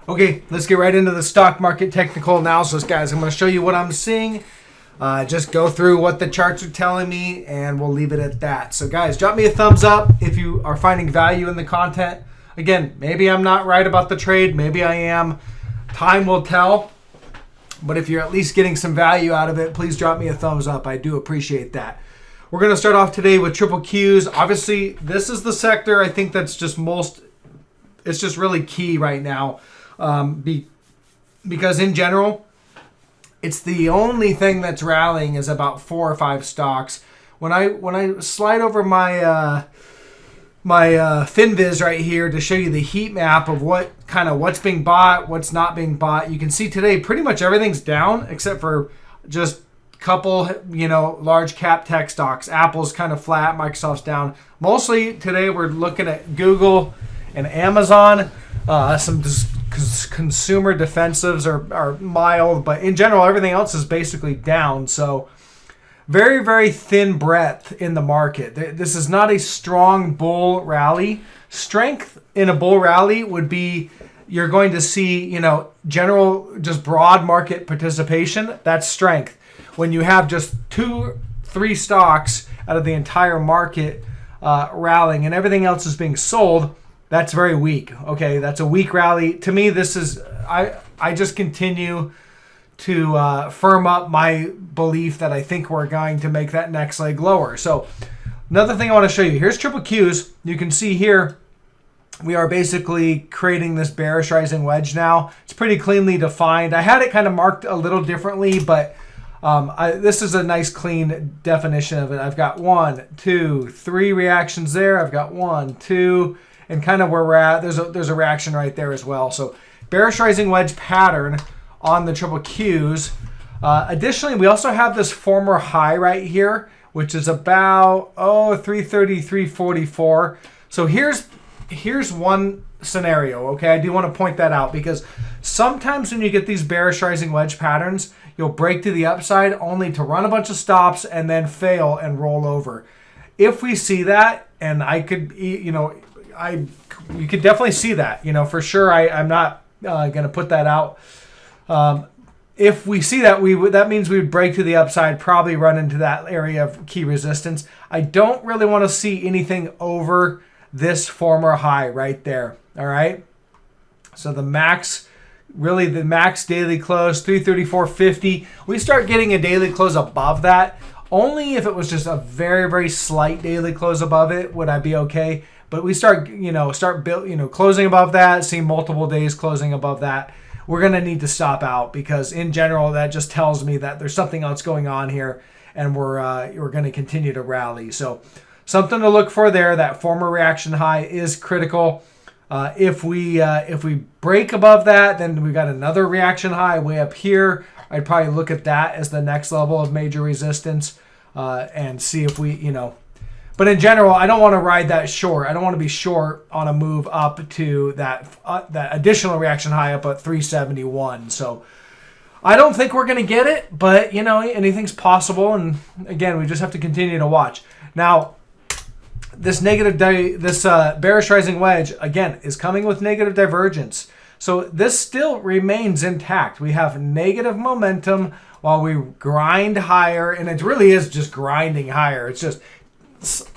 Okay, let's get right into the stock market technical analysis, guys. I'm going to show you what I'm seeing. Just go through what the charts are telling me, and we'll leave it at that. So, guys, drop me a thumbs up if you are finding value in the content. Again, maybe I'm not right about the trade. Maybe I am. Time will tell. But if you're at least getting some value out of it, please drop me a thumbs up. I do appreciate that. We're going to start off today with triple Qs. Obviously, this is the sector I think that's just it's just really key right now. Because in general, it's the only thing that's rallying is about 4 or 5 stocks. When I slide over my FinViz right here to show you the heat map of what's being bought, what's not being bought, you can see today pretty much everything's down except for just a couple, large cap tech stocks. Apple's kind of flat, Microsoft's down. Mostly today we're looking at Google and Amazon. Some consumer defensives are mild, but in general, everything else is basically down. So very, very thin breadth in the market. This is not a strong bull rally. Strength in a bull rally would be you're going to see, general, just broad market participation. That's strength. When you have just 2-3 stocks out of the entire market rallying and everything else is being sold, that's very weak. Okay, that's a weak rally. To me, this is, I just continue to firm up my belief that I think we're going to make that next leg lower. So another thing I want to show you, here's triple Qs. You can see here, we are basically creating this bearish rising wedge now. It's pretty cleanly defined. I had it kind of marked a little differently, but this is a nice clean definition of it. I've got 1, 2, 3 reactions there. I've got 1, 2, and kind of where we're at, there's a reaction right there as well. So bearish rising wedge pattern on the triple Qs. Additionally, we also have this former high right here, which is about 330, 344. So here's one scenario. Okay, I do want to point that out because sometimes when you get these bearish rising wedge patterns, you'll break to the upside only to run a bunch of stops and then fail and roll over. If we see that, and I could, you could definitely see that, for sure. I'm not going to put that out. If we see that, that means we would break to the upside, probably run into that area of key resistance. I don't really want to see anything over this former high right there. All right. So the max daily close, 334.50. We start getting a daily close above that. Only if it was just a very, very slight daily close above it would I be okay. But we start closing above that, seeing multiple days closing above that, we're going to need to stop out because in general, that just tells me that there's something else going on here and we're going to continue to rally. So something to look for there. That former reaction high is critical. If we break above that, then we've got another reaction high way up here. I'd probably look at that as the next level of major resistance and see if we, But in general, I don't want to ride that short. I don't want to be short on a move up to that additional reaction high up at 371. So I don't think we're going to get it, but anything's possible. And again, we just have to continue to watch. Now, this bearish rising wedge again is coming with negative divergence. So this still remains intact. We have negative momentum while we grind higher, and it really is just grinding higher. It's just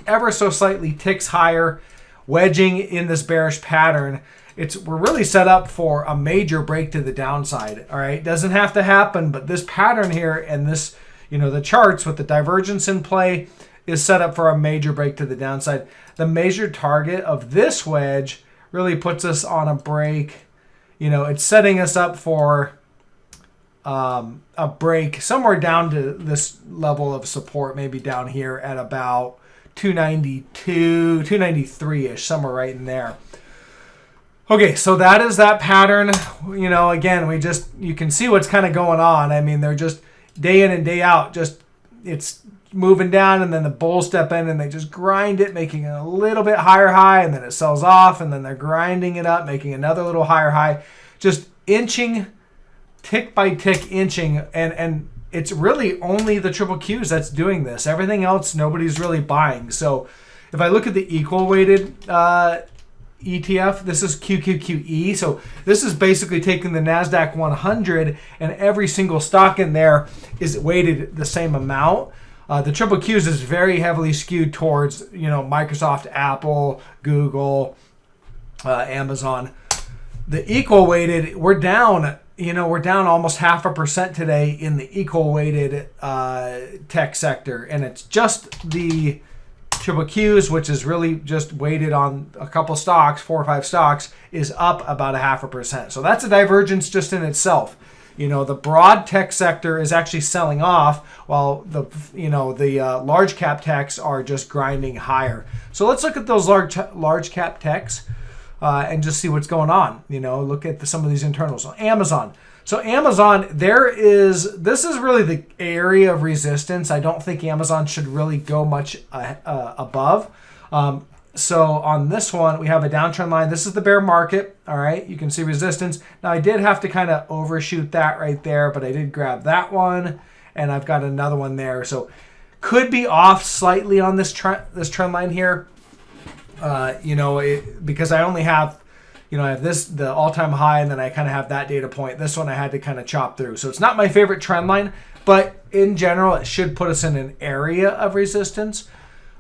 ever so slightly ticks higher, wedging in this bearish pattern. We're really set up for a major break to the downside. All right, doesn't have to happen, but this pattern here and this, the charts with the divergence in play is set up for a major break to the downside. The major target of this wedge really puts us on a break. It's setting us up for a break somewhere down to this level of support, maybe down here at about 292, 293-ish, somewhere right in there. Okay, so that is that pattern. Again, you can see what's kind of going on. I mean, they're just day in and day out, it's moving down, and then the bulls step in and they just grind it, making it a little bit higher high, and then it sells off, and then they're grinding it up, making another little higher high, just inching, tick by tick inching, and it's really only the triple Qs that's doing this. Everything else, nobody's really buying. So if I look at the equal weighted ETF. This is QQQE. So this is basically taking the NASDAQ 100 and every single stock in there is weighted the same amount. The triple Qs is very heavily skewed towards, Microsoft, Apple, Google, Amazon. The equal weighted, we're down almost 0.5% today in the equal weighted tech sector. And it's just the triple Qs, which is really just weighted on a couple stocks, 4 or 5 stocks, is up about 0.5%. So that's a divergence just in itself. The broad tech sector is actually selling off while the large cap techs are just grinding higher. So let's look at those large cap techs and just see what's going on. Look at some of these internals. So Amazon, this is really the area of resistance. I don't think Amazon should really go much above. So on this one, we have a downtrend line. This is the bear market. All right, you can see resistance. Now I did have to kind of overshoot that right there, but I did grab that one, and I've got another one there. So could be off slightly on this trend line here. Because I only have, I have the all-time high, and then I kind of have that data point. This one I had to kind of chop through. So it's not my favorite trend line, but in general, it should put us in an area of resistance.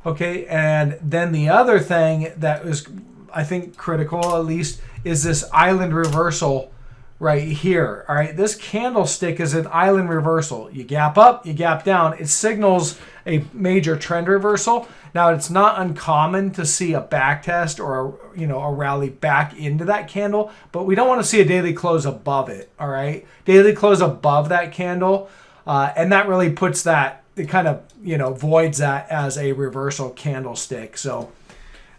Okay, and then the other thing that is, I think, critical at least, is this island reversal right here. All right, this candlestick is an island reversal. You gap up, you gap down. It signals a major trend reversal. Now, it's not uncommon to see a back test or a rally back into that candle, but we don't want to see a daily close above it. All right, daily close above that candle, and that really puts that, it kind of voids that as a reversal candlestick. So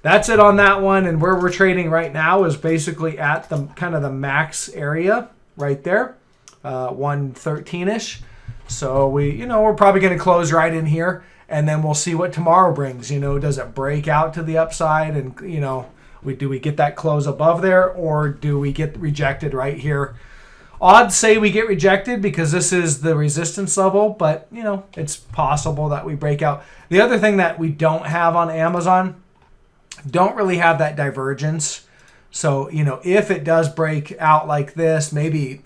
that's it on that one. And where we're trading right now is basically at the kind of the max area right there, 113ish. So we're probably going to close right in here, and then we'll see what tomorrow brings. Does it break out to the upside, and do we get that close above there, or do we get rejected right here? Odds say we get rejected because this is the resistance level, but it's possible that we break out. The other thing that we don't have on Amazon, don't really have that divergence. So if it does break out like this, maybe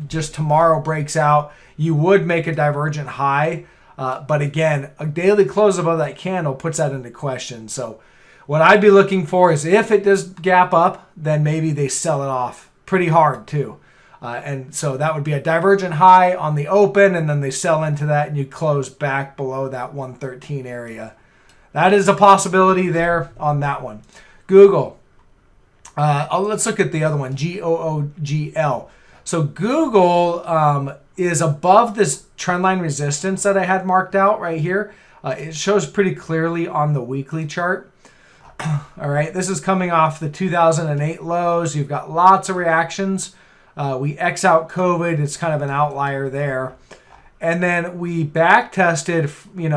just tomorrow breaks out, you would make a divergent high. But again, a daily close above that candle puts that into question. So what I'd be looking for is if it does gap up, then maybe they sell it off pretty hard too. And so that would be a divergent high on the open, and then they sell into that, and you close back below that 113 area. That is a possibility there on that one. Google. Let's look at the other one, GOOGL. So Google is above this trendline resistance that I had marked out right here. It shows pretty clearly on the weekly chart. All right, this is coming off the 2008 lows. You've got lots of reactions. We X out COVID. It's kind of an outlier there. And then we back tested, we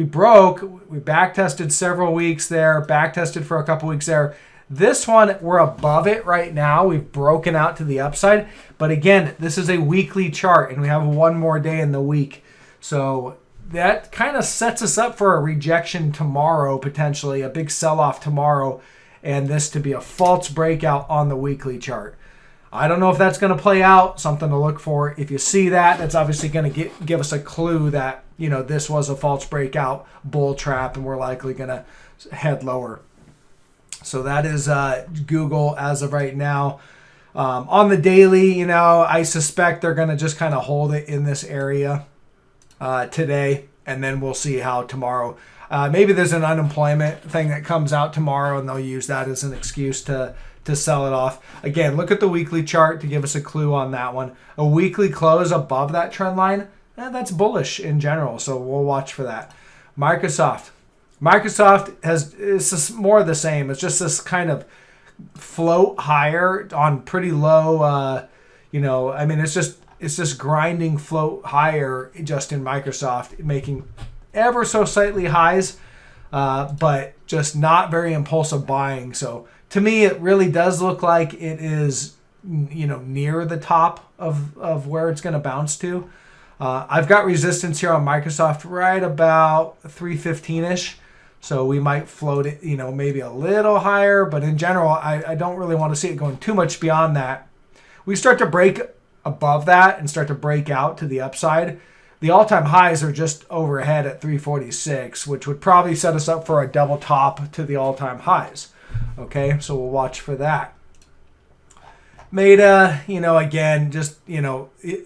back tested several weeks there, back tested for a couple weeks there. This one, we're above it right now. We've broken out to the upside. But again, this is a weekly chart, and we have one more day in the week. So that kind of sets us up for a rejection tomorrow, potentially, a big sell-off tomorrow, and this to be a false breakout on the weekly chart. I don't know if that's going to play out, something to look for. If you see that, that's obviously going to give us a clue that, this was a false breakout bull trap, and we're likely going to head lower. So that is Google as of right now. On the daily, I suspect they're going to just kind of hold it in this area today, and then we'll see how tomorrow. Maybe there's an unemployment thing that comes out tomorrow, and they'll use that as an excuse to sell it off. Again, look at the weekly chart to give us a clue on that one. A weekly close above that trend line, that's bullish in general, so we'll watch for that. Microsoft is just more of the same. It's just this kind of float higher on pretty low, it's just grinding float higher just in Microsoft, making ever so slightly highs, but just not very impulsive buying. So to me, it really does look like it is, near the top of where it's going to bounce to. I've got resistance here on Microsoft right about 315-ish. So we might float it, maybe a little higher, but in general, I don't really want to see it going too much beyond that. We start to break above that and start to break out to the upside. The all-time highs are just overhead at 346, which would probably set us up for a double top to the all-time highs. Okay, so we'll watch for that. Meta, again, just,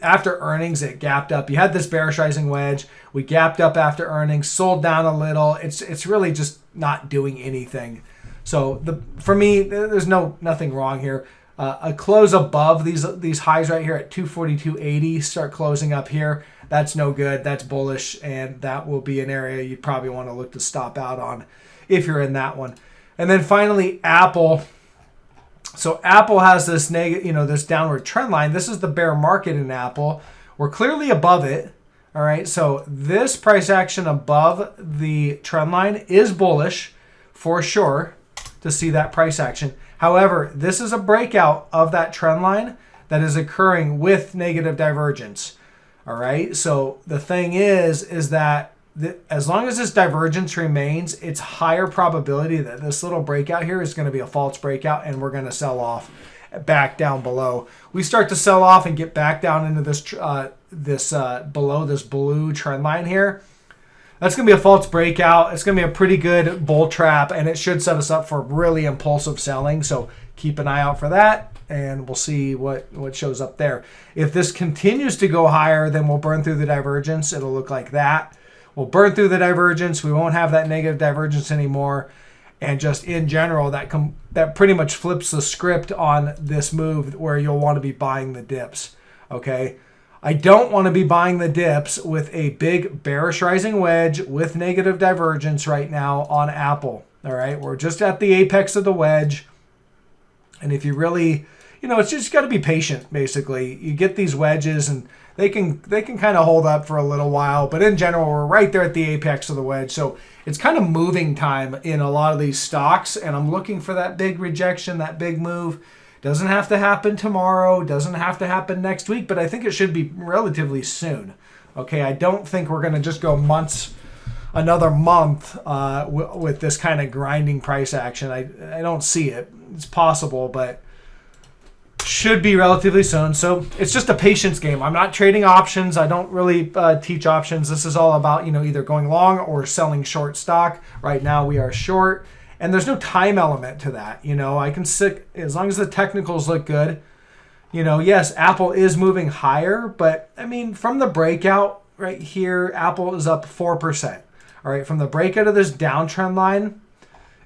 after earnings, it gapped up. You had this bearish rising wedge. We gapped up after earnings, sold down a little. It's really just not doing anything. So for me, there's nothing wrong here. A close above these highs right here at 242.80, start closing up here. That's no good. That's bullish, and that will be an area you'd probably want to look to stop out on if you're in that one. And then finally, Apple. So Apple has this this downward trend line. This is the bear market in Apple. We're clearly above it. All right. So this price action above the trend line is bullish for sure to see that price action. However, this is a breakout of that trend line that is occurring with negative divergence. All right. So the thing is that as long as this divergence remains, it's higher probability that this little breakout here is going to be a false breakout and we're going to sell off back down below. We start to sell off and get back down into this below this blue trend line here. That's going to be a false breakout. It's going to be a pretty good bull trap, and it should set us up for really impulsive selling. So keep an eye out for that, and we'll see what shows up there. If this continues to go higher, then we'll burn through the divergence. It'll look like that. We'll burn through the divergence. We won't have that negative divergence anymore. And just in general, that pretty much flips the script on this move where you'll want to be buying the dips. Okay? I don't want to be buying the dips with a big bearish rising wedge with negative divergence right now on Apple. All right? We're just at the apex of the wedge. And if you really, it's just got to be patient, basically. You get these wedges and they can kind of hold up for a little while, but in general, we're right there at the apex of the wedge. So it's kind of moving time in a lot of these stocks, and I'm looking for that big rejection, that big move. Doesn't have to happen tomorrow, doesn't have to happen next week, but I think it should be relatively soon. Okay, I don't think we're going to just go another month with this kind of grinding price action. I don't see it. It's possible, but should be relatively soon. So it's just a patience game. I'm not trading options. I don't really teach options. This is all about, either going long or selling short stock. Right now we are short, and there's no time element to that. I can sit as long as the technicals look good. Yes, Apple is moving higher, but I mean, from the breakout right here, Apple is up 4%. All right, from the breakout of this downtrend line,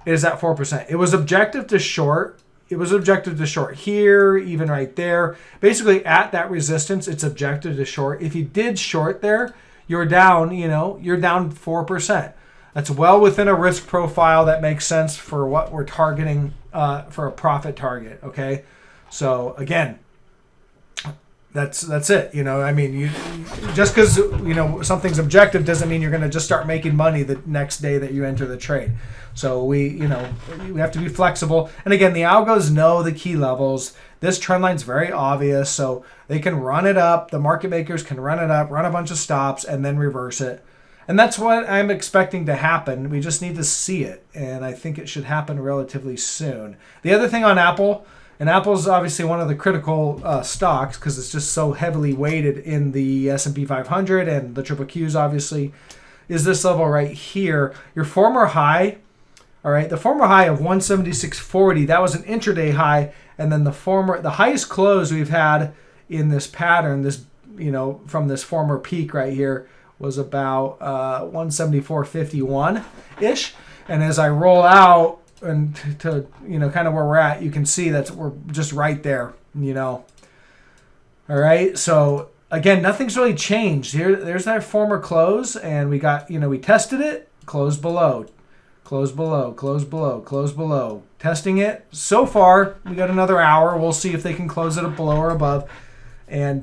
it is at 4%. It was objective to short. It was objective to short here, even right there. Basically, at that resistance, it's objective to short. If you did short there, you're down, you're down 4%. That's well within a risk profile that makes sense for what we're targeting for a profit target, okay? So, again, that's it. I mean, just because, something's objective doesn't mean you're going to just start making money the next day that you enter the trade. So we have to be flexible. And again, the algos know the key levels. This trend line's very obvious, so they can run it up. The market makers can run it up, run a bunch of stops, and then reverse it. And that's what I'm expecting to happen. We just need to see it, and I think it should happen relatively soon. The other thing on Apple, and Apple's obviously one of the critical stocks because it's just so heavily weighted in the S&P 500 and the triple Qs, obviously, is this level right here. Your former high, all right, the former high of 176.40, that was an intraday high, and then the highest close we've had in this pattern, this from this former peak right here, was about 174.51 ish. And as I roll out and to kind of where we're at, you can see that we're just right there. All right, so again, nothing's really changed here. There's that former close, and we got we tested it, closed below. Close below, close below, close below. Testing it. So far, we got another hour. We'll see if they can close it up below or above. And,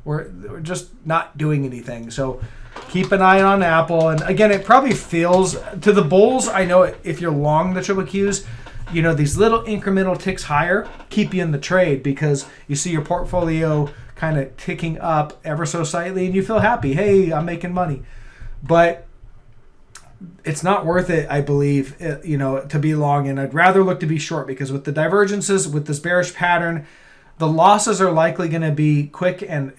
we're just not doing anything. So keep an eye on Apple. And, again, it probably feels to the bulls. I know if you're long the triple Qs, these little incremental ticks higher keep you in the trade because you see your portfolio kind of ticking up ever so slightly and you feel happy. Hey, I'm making money. But it's not worth it, I believe, to be long. And I'd rather look to be short, because with the divergences, with this bearish pattern, the losses are likely going to be quick and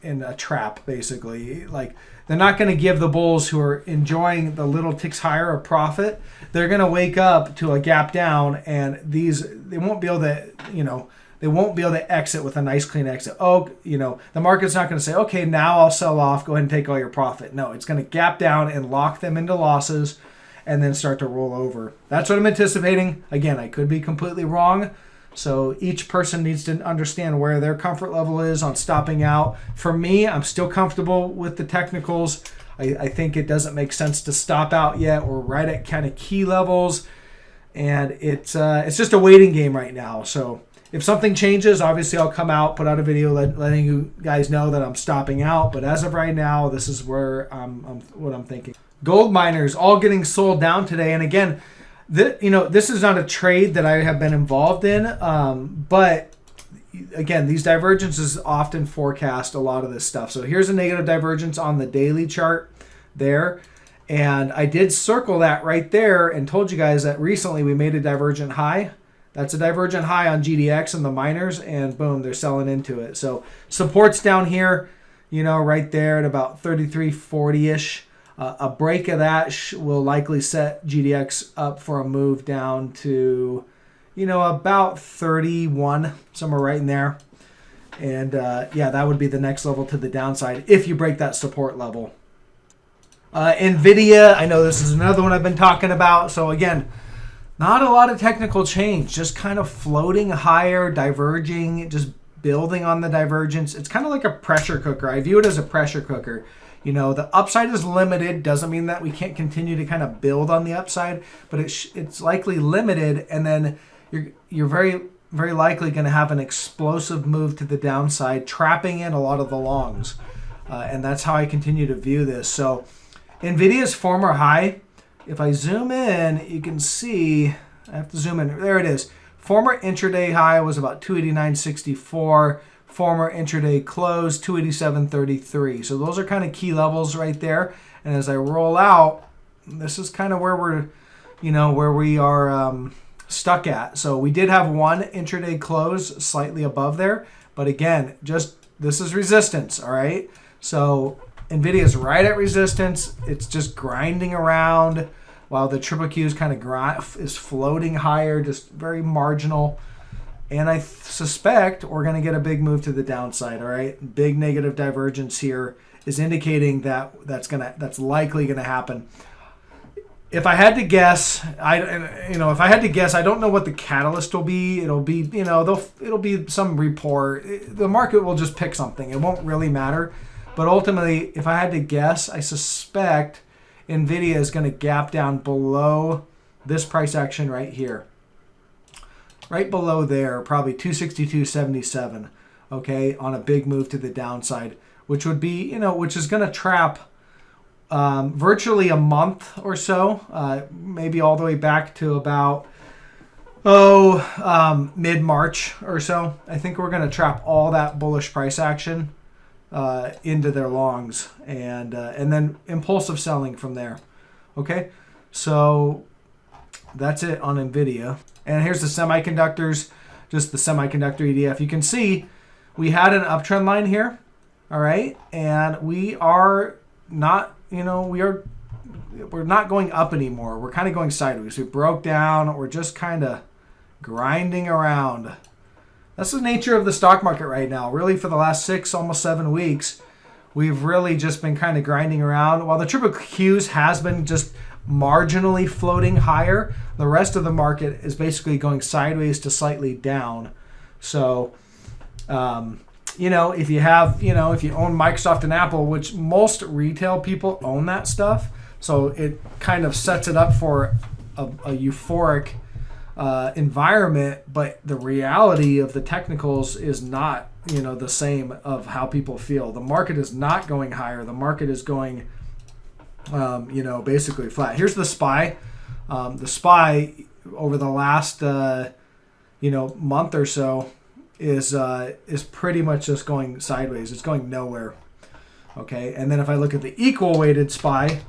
in a trap, basically. Like, they're not going to give the bulls who are enjoying the little ticks higher a profit. They're going to wake up to a gap down, and they won't be able to, they won't be able to exit with a nice clean exit. The market's not going to say, okay, now I'll sell off, go ahead and take all your profit. No, it's going to gap down and lock them into losses and then start to roll over. That's what I'm anticipating. Again, I could be completely wrong. So each person needs to understand where their comfort level is on stopping out. For me, I'm still comfortable with the technicals. I think it doesn't make sense to stop out yet. We're right at kind of key levels, and it's just a waiting game right now. So if something changes, obviously I'll come out, put out a video letting you guys know that I'm stopping out. But as of right now, this is where what I'm thinking. Gold miners all getting sold down today. And again, this is not a trade that I have been involved in. But again, these divergences often forecast a lot of this stuff. So here's a negative divergence on the daily chart there. And I did circle that right there and told you guys that recently we made a divergent high. That's a divergent high on GDX and the miners, and boom, they're selling into it. So support's down here, right there at about 33.40-ish. A break of that will likely set GDX up for a move down to, about 31, somewhere right in there. And that would be the next level to the downside if you break that support level. Nvidia, I know this is another one I've been talking about. So again, not a lot of technical change, just kind of floating higher, diverging, just building on the divergence. It's kind of like a pressure cooker. I view it as a pressure cooker. The upside is limited. Doesn't mean that we can't continue to kind of build on the upside, but it's likely limited, and then you're very, very likely going to have an explosive move to the downside, trapping in a lot of the longs. And that's how I continue to view this. So Nvidia's former high, if I zoom in, you can see, I have to zoom in. There it is. Former intraday high was about 289.64. Former intraday close, 287.33. So those are kind of key levels right there. And as I roll out, this is kind of where where we are stuck at. So we did have one intraday close slightly above there. But again, this is resistance, all right? So Nvidia is right at resistance. It's just grinding around while the triple Q is kind of is floating higher, just very marginal. And I suspect we're going to get a big move to the downside. All right, big negative divergence here is indicating that that's likely going to happen. If I had to guess, I don't know what the catalyst will be. It'll be, it'll be some report. The market will just pick something. It won't really matter. But ultimately, if I had to guess, I suspect Nvidia is going to gap down below this price action right here. Right below there, probably 262.77, okay, on a big move to the downside, which would be, which is going to trap virtually a month or so, maybe all the way back to about, mid-March or so. I think we're going to trap all that bullish price action into their longs, and then impulsive selling from there, okay? So that's it on Nvidia. And here's the semiconductors, just the semiconductor ETF. You can see we had an uptrend line here, all right? And we are not, we're not going up anymore. We're kind of going sideways. We broke down. We're just kind of grinding around. That's the nature of the stock market right now. Really, for the last 6, almost 7 weeks, we've really just been kind of grinding around. While the triple Qs has been just marginally floating higher, the rest of the market is basically going sideways to slightly down. So, if you have, if you own Microsoft and Apple, which most retail people own that stuff, so it kind of sets it up for a euphoric environment, but the reality of the technicals is not, the same of how people feel. The market is not going higher. The market is going basically flat. Here's the SPY. The SPY over the last, month or so is pretty much just going sideways. It's going nowhere. Okay. And then if I look at the equal weighted SPY,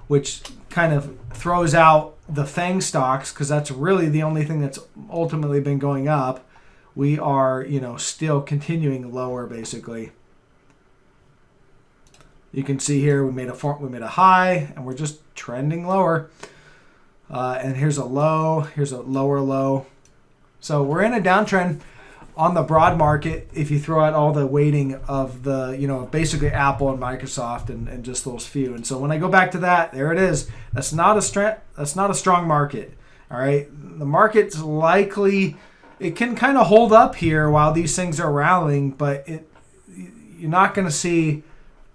which kind of throws out the FANG stocks because that's really the only thing that's ultimately been going up. We are, you know, still continuing lower basically. You can see here we made a high and we're just trending lower. And here's a low, here's a lower low. So we're in a downtrend on the broad market if you throw out all the weighting of the, you know, basically Apple and Microsoft and just those few. And so when I go back to that, there it is. That's not a strong market. All right. The market's likely, it can kind of hold up here while these things are rallying, but you're not going to see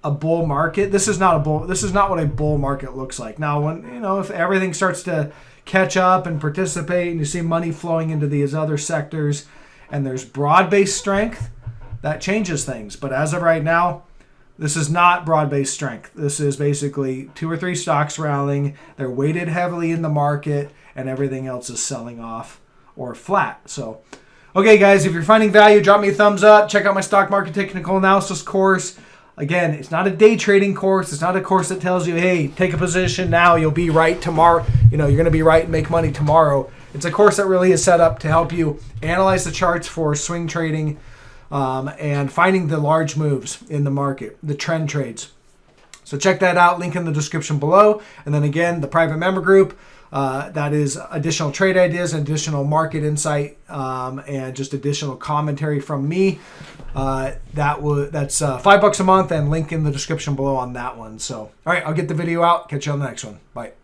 a bull market. This is not what a bull market looks like. Now, when, you know, if everything starts to catch up and participate and you see money flowing into these other sectors and there's broad-based strength, that changes things. But as of right now, this is not broad-based strength. This is basically 2 or 3 stocks rallying. They're weighted heavily in the market and everything else is selling off or flat. So, okay, guys, if you're finding value, drop me a thumbs up. Check out my stock market technical analysis course. Again, it's not a day trading course. It's not a course that tells you, hey, take a position now, you'll be right tomorrow. You know, you're going to be right and make money tomorrow. It's a course that really is set up to help you analyze the charts for swing trading and finding the large moves in the market, the trend trades. So check that out. Link in the description below. And then again, the private member group. That is additional trade ideas, additional market insight, and just additional commentary from me. That's $5 a month, and link in the description below on that one. So, all right, I'll get the video out. Catch you on the next one. Bye.